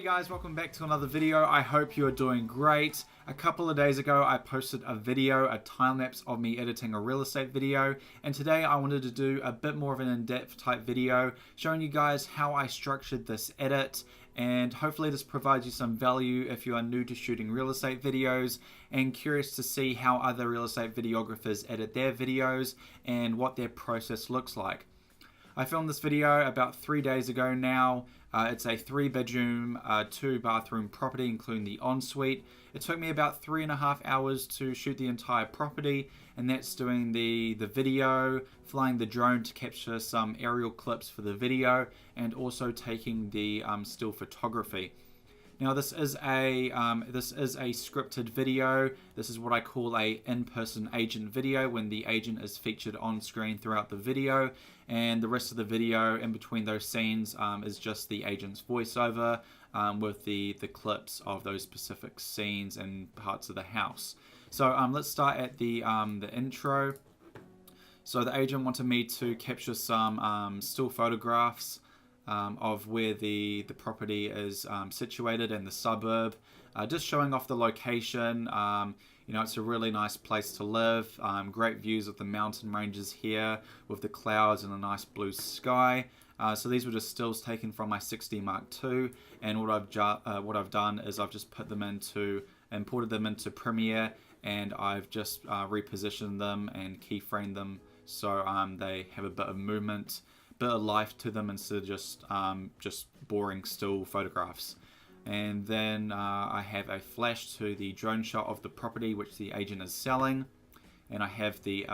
guys, welcome back to another video. I hope you are doing great. A couple of days ago I posted a video, a time-lapse of me editing a real estate video, and today I wanted to do a bit more of an in-depth type video showing you guys how I structured this edit, and hopefully this provides you some value if you are new to shooting real estate videos and curious to see how other real estate videographers edit their videos and what their process looks like. I filmed this video about 3 days ago now. It's a 3-bedroom, 2-bathroom property, including the ensuite. It took me about 3.5 hours to shoot the entire property, and that's doing the video, flying the drone to capture some aerial clips for the video, and also taking the still photography. Now this is a scripted video. This is what I call a in-person agent video, when the agent is featured on screen throughout the video, and the rest of the video in between those scenes is just the agent's voiceover with the clips of those specific scenes and parts of the house. So let's start at the intro. So the agent wanted me to capture some still photographs of where the property is situated in the suburb, just showing off the location. You know, it's a really nice place to live, great views of the mountain ranges here with the clouds and a nice blue sky. So these were just stills taken from my 6D Mark II, and what I've done is I've just imported them into Premiere, and I've just repositioned them and keyframed them so they have a bit of movement, bit of life to them instead of just boring still photographs. And then I have a flash to the drone shot of the property which the agent is selling, and I have the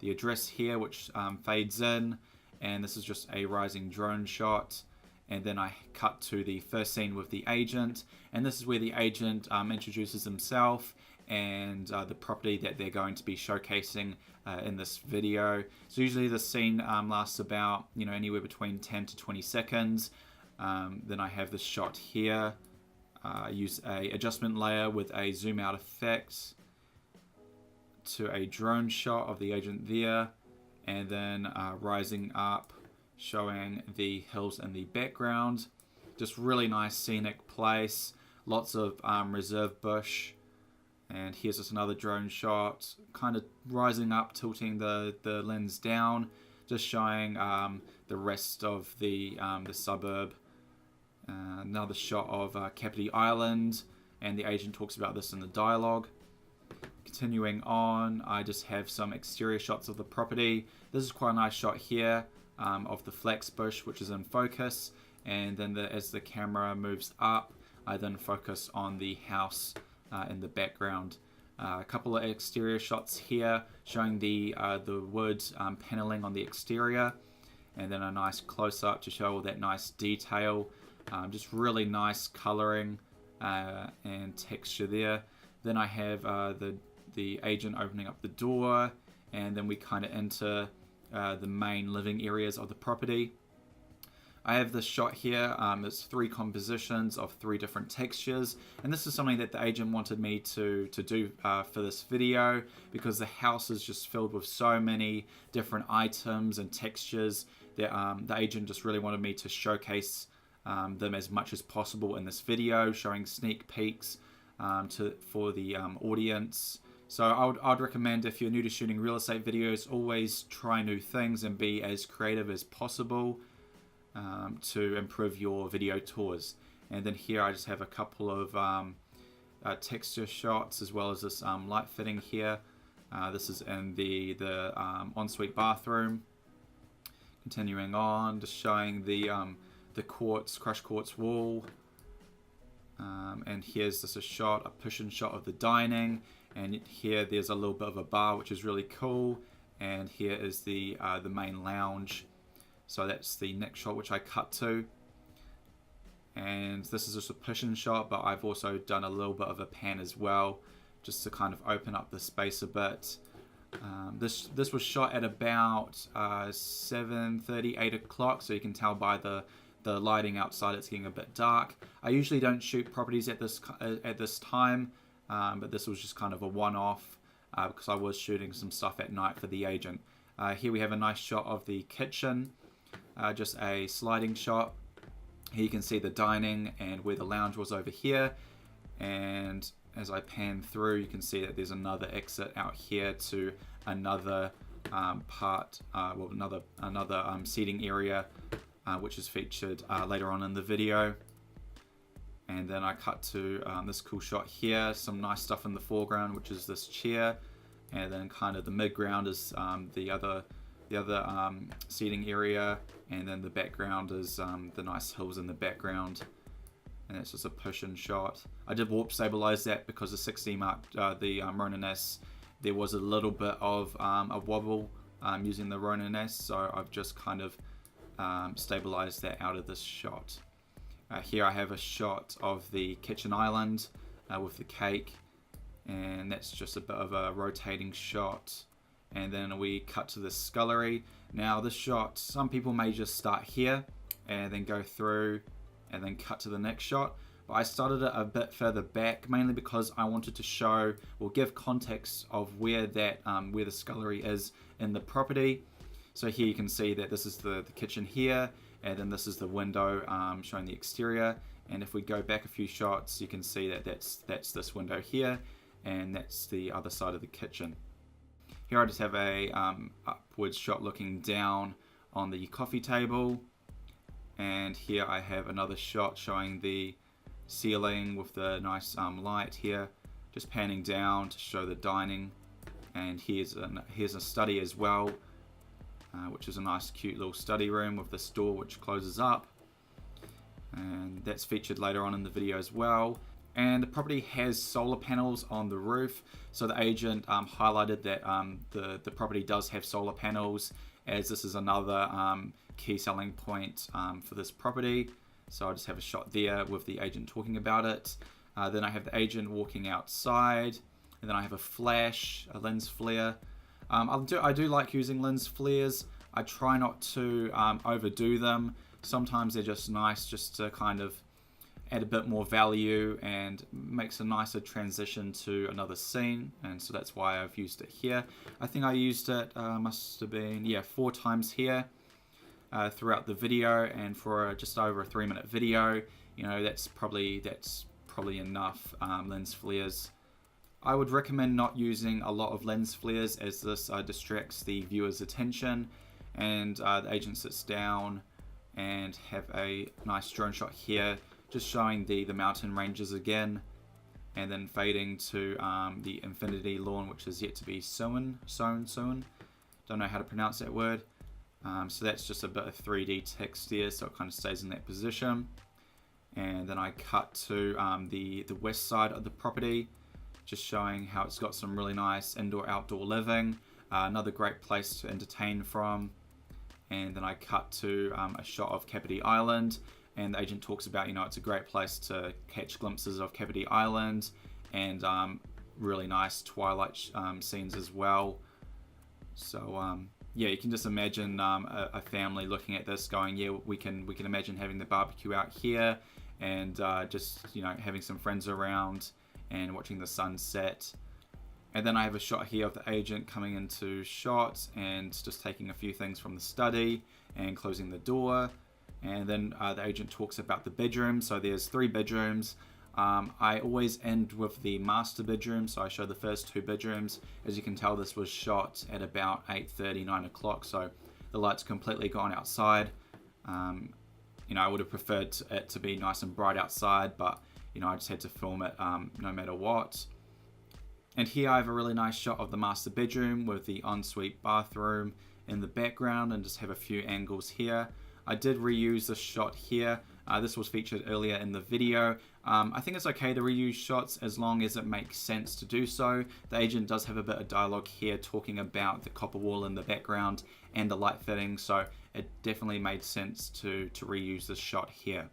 address here which fades in, and this is just a rising drone shot. And then I cut to the first scene with the agent, and this is where the agent introduces himself and the property that they're going to be showcasing in this video. So usually the scene lasts about anywhere between 10 to 20 seconds. Then I have this shot here. I use a adjustment layer with a zoom out effect to a drone shot of the agent there, and then rising up, showing the hills in the background. Just really nice scenic place, lots of reserve bush. And here's just another drone shot, kind of rising up, tilting the lens down, just showing the rest of the suburb. Another shot of Kapiti Island, and the agent talks about this in the dialogue. Continuing on, I just have some exterior shots of the property. This is quite a nice shot here of the flax bush, which is in focus, and then as the camera moves up, I then focus on the house in the background. A couple of exterior shots here showing the wood paneling on the exterior, and then a nice close-up to show all that nice detail. Just really nice coloring and texture there. Then I have the agent opening up the door, and then we kind of enter the main living areas of the property. I have this shot here. It's 3 compositions of 3 different textures, and this is something that the agent wanted me to do for this video, because the house is just filled with so many different items and textures that the agent just really wanted me to showcase them as much as possible in this video, showing sneak peeks for the audience. So I'd recommend, if you're new to shooting real estate videos, always try new things and be as creative as possible to improve your video tours. And then here I just have a couple of texture shots, as well as this light fitting here. This is in the ensuite bathroom. Continuing on, just showing the crushed quartz wall. And here's just a push-in shot of the dining, and here there's a little bit of a bar which is really cool, and here is the main lounge. So that's the next shot which I cut to, and this is just a push-in shot, but I've also done a little bit of a pan as well, just to kind of open up the space a bit. This was shot at about 7:30, 8 o'clock, so you can tell by the lighting outside it's getting a bit dark. I usually don't shoot properties at this time, but this was just kind of a one-off because I was shooting some stuff at night for the agent. Here we have a nice shot of the kitchen, just a sliding shot. Here you can see the dining and where the lounge was over here, and as I pan through, you can see that there's another exit out here to another another seating area, which is featured later on in the video. And then I cut to this cool shot here, some nice stuff in the foreground, which is this chair, and then kind of the midground is the other seating area, and then the background is the nice hills in the background. And that's just a push-in shot. I did warp stabilize that because the 6D Mark, the Ronin S, there was a little bit of a wobble using the Ronin S, so I've just kind of stabilized that out of this shot. Here I have a shot of the kitchen island with the cake, and that's just a bit of a rotating shot. And then we cut to the scullery. Now this shot, some people may just start here and then go through and then cut to the next shot, but I started it a bit further back, mainly because I wanted to show or give context of where that where the scullery is in the property. So here you can see that this is the kitchen here, and then this is the window showing the exterior. And if we go back a few shots, you can see that that's this window here, and that's the other side of the kitchen. Here I just have a upwards shot looking down on the coffee table. And here I have another shot showing the ceiling with the nice light here, just panning down to show the dining. And here's a study as well, which is a nice cute little study room with this door which closes up. And that's featured later on in the video as well. And the property has solar panels on the roof, so the agent highlighted that the property does have solar panels, as this is another key selling point for this property. So I just have a shot there with the agent talking about it. Then I have the agent walking outside, and then I have a flash, a lens flare. I do like using lens flares. I try not to overdo them. Sometimes they're just nice just to kind of add a bit more value and makes a nicer transition to another scene, and so that's why I've used it here. I think I used it must have been 4 times here throughout the video, and for just over a 3-minute video, you know, that's probably enough lens flares. I would recommend not using a lot of lens flares, as this distracts the viewer's attention. And the agent sits down and have a nice drone shot here, just showing the mountain ranges again, and then fading to the infinity lawn, which is yet to be sown. Don't know how to pronounce that word. So that's just a bit of 3D text there, so it kind of stays in that position. And then I cut to the west side of the property, just showing how it's got some really nice indoor-outdoor living, another great place to entertain from. And then I cut to a shot of Kapiti Island, and the agent talks about, you know, it's a great place to catch glimpses of Kapiti Island, and really nice twilight scenes as well. So yeah, you can just imagine a family looking at this going, yeah, we can imagine having the barbecue out here, and just, you know, having some friends around and watching the sunset. And then I have a shot here of the agent coming into shot and just taking a few things from the study and closing the door. And then the agent talks about the bedroom. So there's 3 bedrooms. I always end with the master bedroom, so I show the first 2 bedrooms. As you can tell, this was shot at about 8:30, 9 o'clock, so the light's completely gone outside. You know, I would have preferred it to be nice and bright outside, but you know, I just had to film it no matter what. And here I have a really nice shot of the master bedroom with the ensuite bathroom in the background, and just have a few angles here. I did reuse this shot here. This was featured earlier in the video. I think it's okay to reuse shots as long as it makes sense to do so. The agent does have a bit of dialogue here talking about the copper wall in the background and the light fitting, so it definitely made sense to reuse this shot here.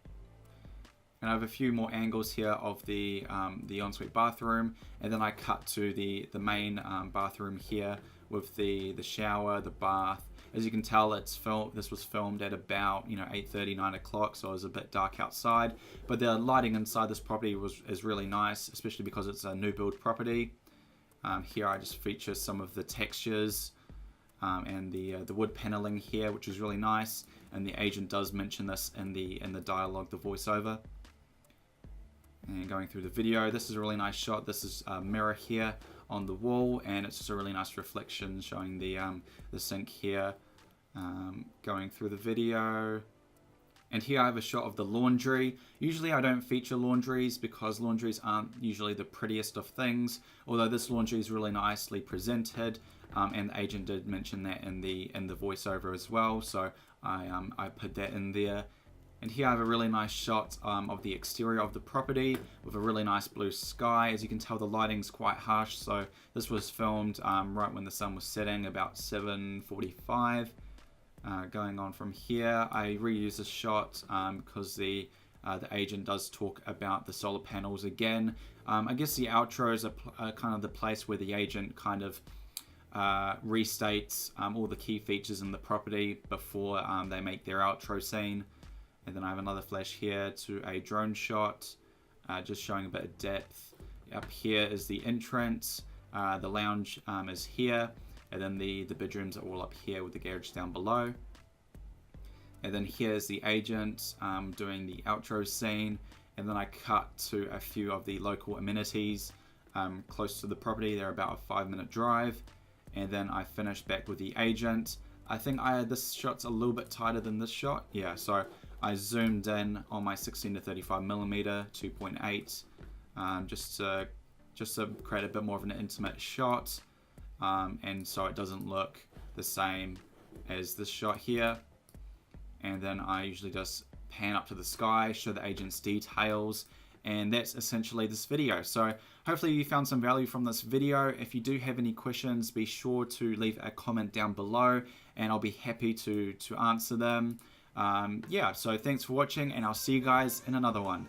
And I have a few more angles here of the ensuite bathroom, and then I cut to the main bathroom here with the shower, the bath. As you can tell, this was filmed at about 8:30, 9 o'clock, so it was a bit dark outside. But the lighting inside this property is really nice, especially because it's a new build property. Here I just feature some of the textures and the wood paneling here, which is really nice. And the agent does mention this in the dialogue, the voiceover. And going through the video, this is a really nice shot. This is a mirror here on the wall, and it's just a really nice reflection showing the sink here. Going through the video. And here I have a shot of the laundry. Usually I don't feature laundries because laundries aren't usually the prettiest of things, although this laundry is really nicely presented, and the agent did mention that in the voiceover as well, so I put that in there. And here I have a really nice shot of the exterior of the property with a really nice blue sky. As you can tell, the lighting's quite harsh, so this was filmed right when the sun was setting, about 7:45. Going on from here, I reuse this shot because the agent does talk about the solar panels again. I guess the outros are kind of the place where the agent kind of restates all the key features in the property before they make their outro scene. And then I have another flash here to a drone shot, just showing a bit of depth. Up here is the entrance, the lounge is here, and then the bedrooms are all up here with the garage down below. And then here's the agent doing the outro scene, and then I cut to a few of the local amenities close to the property. They're about a 5-minute drive, and then I finish back with the agent. I think this shot's a little bit tighter than this shot. Yeah, so I zoomed in on my 16-35mm 2.8 just to create a bit more of an intimate shot, and so it doesn't look the same as this shot here. And then I usually just pan up to the sky, show the agent's details, and that's essentially this video. So hopefully you found some value from this video. If you do have any questions, be sure to leave a comment down below, and I'll be happy to answer them. Yeah, so thanks for watching, and I'll see you guys in another one.